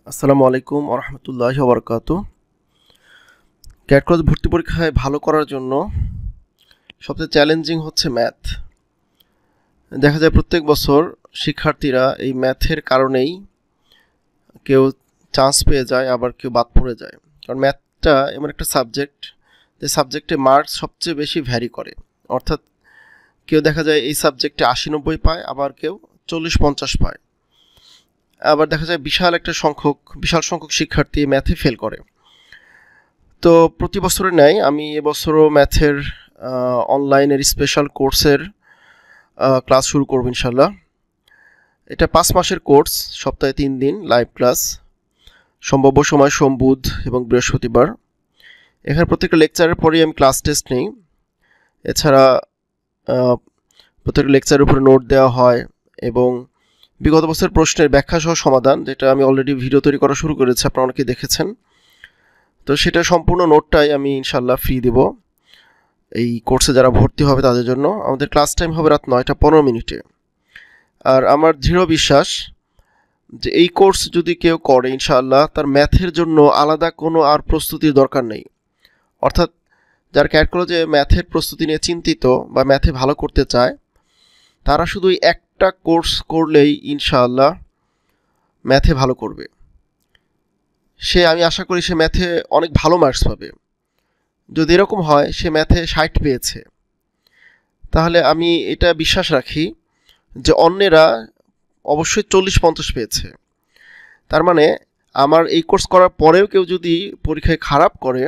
আসসালামু আলাইকুম ওয়া রাহমাতুল্লাহি ওয়া বারাকাতুহু। ক্যাট কলেজ ভর্তি পরীক্ষায় ভালো করার জন্য সবচেয়ে চ্যালেঞ্জিং হচ্ছে ম্যাথ। দেখা যায় প্রত্যেক বছর শিক্ষার্থীরা এই ম্যাথের কারণেই কেউ চান্স পেয়ে যায়, আবার কেউ বাদ পড়ে যায়। কারণ ম্যাথটা এমন একটা সাবজেক্ট যে সাবজেক্টে মার্কস সবচেয়ে বেশি ভ্যারি করে। অর্থাৎ কেউ দেখা যায় এই সাবজেক্টে ৮০-৯০ পায়, আবার কেউ ৪০-৫০ পায়। আবার দেখা যায় বিশাল সংখ্যক শিক্ষার্থী ম্যাথে ফেল করে। তো প্রতি বছরের ন্যায় আমি এবছরও ম্যাথের অনলাইনের স্পেশাল কোর্সের ক্লাস শুরু করব ইনশাল্লাহ। এটা ৫ মাসের কোর্স, সপ্তাহে ৩ দিন লাইভ ক্লাস, সম্ভাব্য সময় সোম, বুধ এবং বৃহস্পতিবার। এখানে প্রত্যেকটা লেকচারের পরেই আমি ক্লাস টেস্ট নিই। এছাড়া প্রত্যেকটা লেকচারের উপরে নোট দেওয়া হয় এবং বিগত বছরের প্রশ্নের ব্যাখ্যা সহ সমাধান, যেটা আমি অলরেডি ভিডিও তৈরি করা শুরু করেছি, আপনারা অনেকে দেখেছেন। তো সেটা সম্পূর্ণ নোটটাই আমি ইনশাল্লাহ ফ্রি দেব এই কোর্সে যারা ভর্তি হবে তাদের জন্য। আমাদের ক্লাস টাইম হবে রাত ৯টা ১৫ মিনিটে। আর আমার দৃঢ় বিশ্বাস যে এই কোর্স যদি কেউ করে ইনশাআল্লাহ তার ম্যাথের জন্য আলাদা কোনো আর প্রস্তুতির দরকার নেই। অর্থাৎ যারা ক্যাট কলেজে ম্যাথের প্রস্তুতি নিয়ে চিন্তিত বা ম্যাথে ভালো করতে চায়, তারা শুধু একটা কোর্স করলেই ইনশাআল্লাহ ম্যাথে ভালো করবে। আমি আশা করি সে ম্যাথে অনেক ভালো মার্কস পাবে। যদি এরকম হয় সে ম্যাথে ৬০ পেয়েছে, তাহলে আমি এটা বিশ্বাস রাখি যে অন্যেরা অবশ্যই ৪০-৫০ পেয়েছে। তার মানে আমার এই কোর্স করার পরেও কেউ যদি পরীক্ষায় খারাপ করে,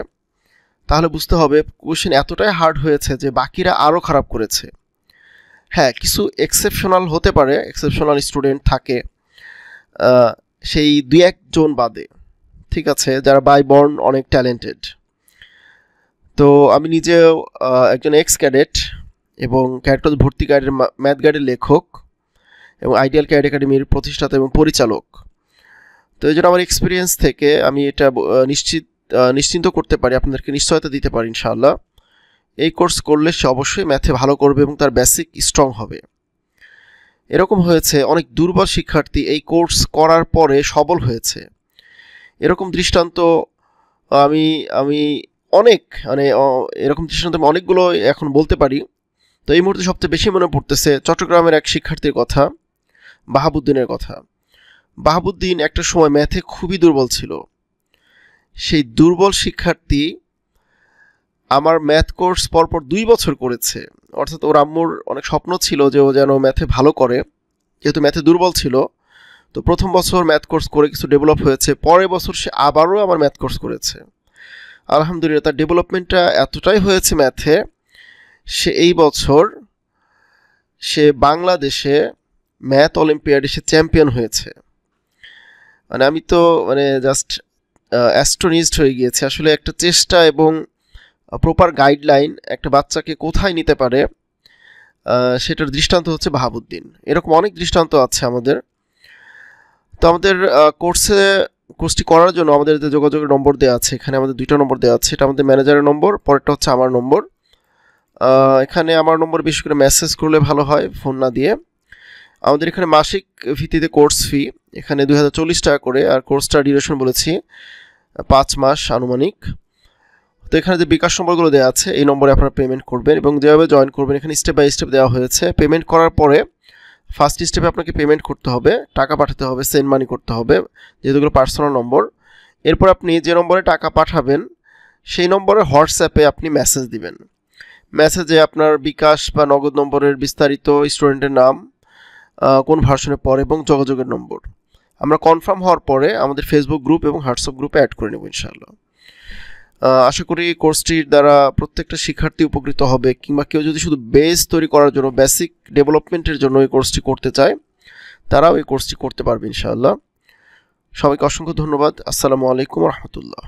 তাহলে বুঝতে হবে কোশ্চেন এতটাই হার্ড হয়েছে যে বাকিরা আরও খারাপ করেছে। হ্যাঁ, কিছু এক্সেপশনাল হতে পারে, এক্সেপশনাল স্টুডেন্ট থাকে সেই ২-১ জন বাদে, ঠিক আছে, যারা বাই বর্ন অনেক ট্যালেন্টেড। তো আমি নিজেও একজন এক্স ক্যাডেট এবং ক্যাট কলেজ ভর্তি গাইডের ম্যাথ গাইডের লেখক এবং আইডিয়াল ক্যাড একাডেমির প্রতিষ্ঠাতা এবং পরিচালক। তো এই জন্য আমার এক্সপিরিয়েন্স থেকে আমি এটা নিশ্চিন্ত করতে পারি, আপনাদেরকে নিশ্চয়তা দিতে পারি ইনশাআল্লাহ এই কোর্স করলে সে অবশ্যই ম্যাথে ভালো করবে এবং তার বেসিক স্ট্রং হবে। এরকম হয়েছে অনেক দুর্বল শিক্ষার্থী এই কোর্স করার পরে সবল হয়েছে। এরকম দৃষ্টান্ত আমি এরকম দৃষ্টান্ত আমি অনেকগুলো এখন বলতে পারি। তো এই মুহূর্তে সবচেয়ে বেশি মনে পড়তেছে চট্টগ্রামের এক শিক্ষার্থীর কথা, বাহাবুদ্দিনের কথা। বাহাবুদ্দিন একটা সময় ম্যাথে খুবই দুর্বল ছিল। সেই দুর্বল শিক্ষার্থী আমার ম্যাথ কোর্স পরপর ২ বছর করেছে। অর্থাৎ ওর আম্মুর অনেক স্বপ্ন ছিল যে ও যেন ম্যাথে ভালো করে, যেহেতু ম্যাথে দুর্বল ছিল। তো প্রথম বছর ম্যাথ কোর্স করে কিছু ডেভেলপ হয়েছে, পরের বছর সে আবারও আমার ম্যাথ কোর্স করেছে। আলহামদুলিল্লাহ, তার ডেভেলপমেন্টটা এতটাই হয়েছে ম্যাথে, সে এই বছর বাংলাদেশে ম্যাথ অলিম্পিয়াডে সে চ্যাম্পিয়ন হয়েছে। আমি তো জাস্ট অ্যাস্ট্রোনিজড হয়ে গিয়েছে। আসলে একটা চেষ্টা এবং প্রপার গাইডলাইন একটা বাচ্চাকে কোথায় নিতে পারে সেটার দৃষ্টান্ত হচ্ছে বাহাবুদ্দিন। এরকম অনেক দৃষ্টান্ত আছে আমাদের। তো আমাদের কোর্সটি করার জন্য আমাদের যে যোগাযোগের নম্বর দেওয়া আছে, এখানে আমাদের 2টা নম্বর দেওয়া আছে। এটা আমাদের ম্যানেজারের নম্বর, পরেরটা হচ্ছে আমার নম্বর। এখানে আমার নম্বর বেশি করে মেসেজ করলে ভালো হয়, ফোন না দিয়ে। আমাদের এখানে মাসিক ভিত্তিতে কোর্স ফি এখানে ২০৪০ টাকা করে, আর কোর্সটার ডিউরেশন বলেছি ৫ মাস আনুমানিক। তো এখানে যে বিকাশ নম্বরগুলো দেওয়া আছে এই নম্বরে আপনারা পেমেন্ট করবেন এবং যেভাবে জয়েন করবেন এখানে স্টেপ বাই স্টেপ দেওয়া হয়েছে। পেমেন্ট করার পরে ফার্স্ট স্টেপে আপনাকে পেমেন্ট করতে হবে, টাকা পাঠাতে হবে, সেন্ড মানি করতে হবে, যেহেতুগুলো পার্সোনাল নম্বর। এরপর আপনি যে নম্বরে টাকা পাঠাবেন সেই নম্বরে হোয়াটসঅ্যাপে আপনি মেসেজ দিবেন। মেসেজে আপনার বিকাশ বা নগদ নম্বরের বিস্তারিত, স্টুডেন্টের নাম, কোন ভার্সনে পড়ে এবং যোগাযোগের নম্বর। আমরা কনফার্ম হওয়ার পরে আমাদের ফেসবুক গ্রুপ এবং হোয়াটসঅ্যাপ গ্রুপে অ্যাড করে নেব ইনশাআল্লাহ। আশা করি কোর্সটির দ্বারা প্রত্যেকটা শিক্ষার্থী উপকৃত হবে, কিংবা কেউ যদি শুধু বেস তৈরি করার জন্য, বেসিক ডেভেলপমেন্টের জন্য এই কোর্সটি করতে চায়, তারাও এই কোর্সটি করতে পারবে ইনশাআল্লাহ। সবাইকে অসংখ্য ধন্যবাদ। আসসালামু আলাইকুম ওয়া রাহমাতুল্লাহ।